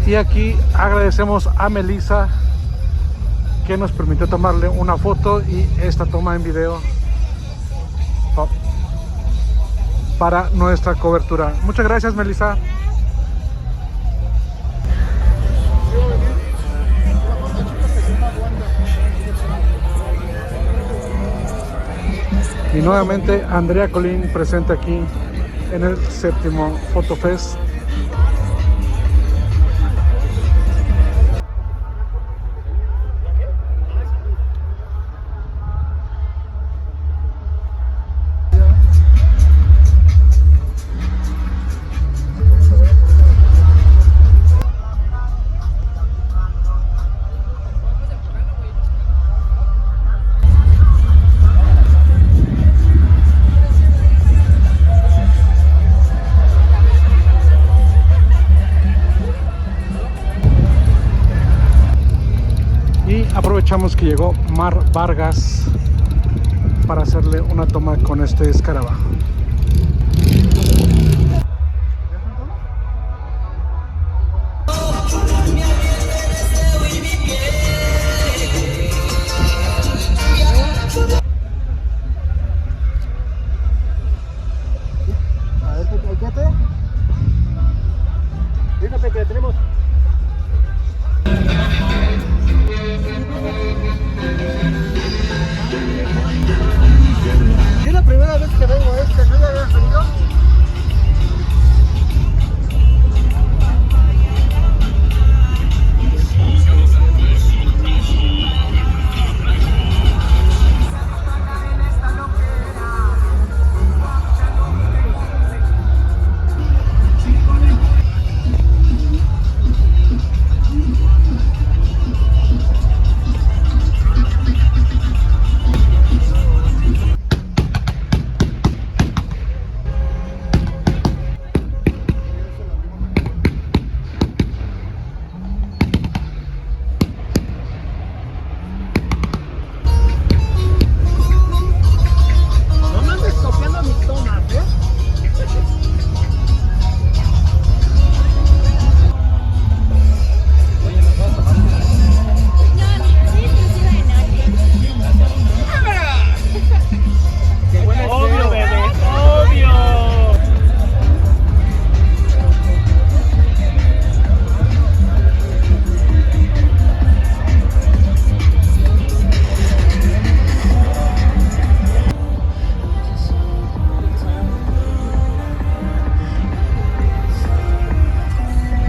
Y aquí agradecemos a Melissa que nos permitió tomarle una foto y esta toma en video para nuestra cobertura. Muchas gracias, Melissa. Y nuevamente Andrea Colín presente aquí en el 7º Fotofest. Aprovechamos que llegó Mar Vargas para hacerle una toma con este escarabajo. A ver, Pequete. Fíjate que tenemos. Es la primera vez que vengo a este, ¿no ya habías venido?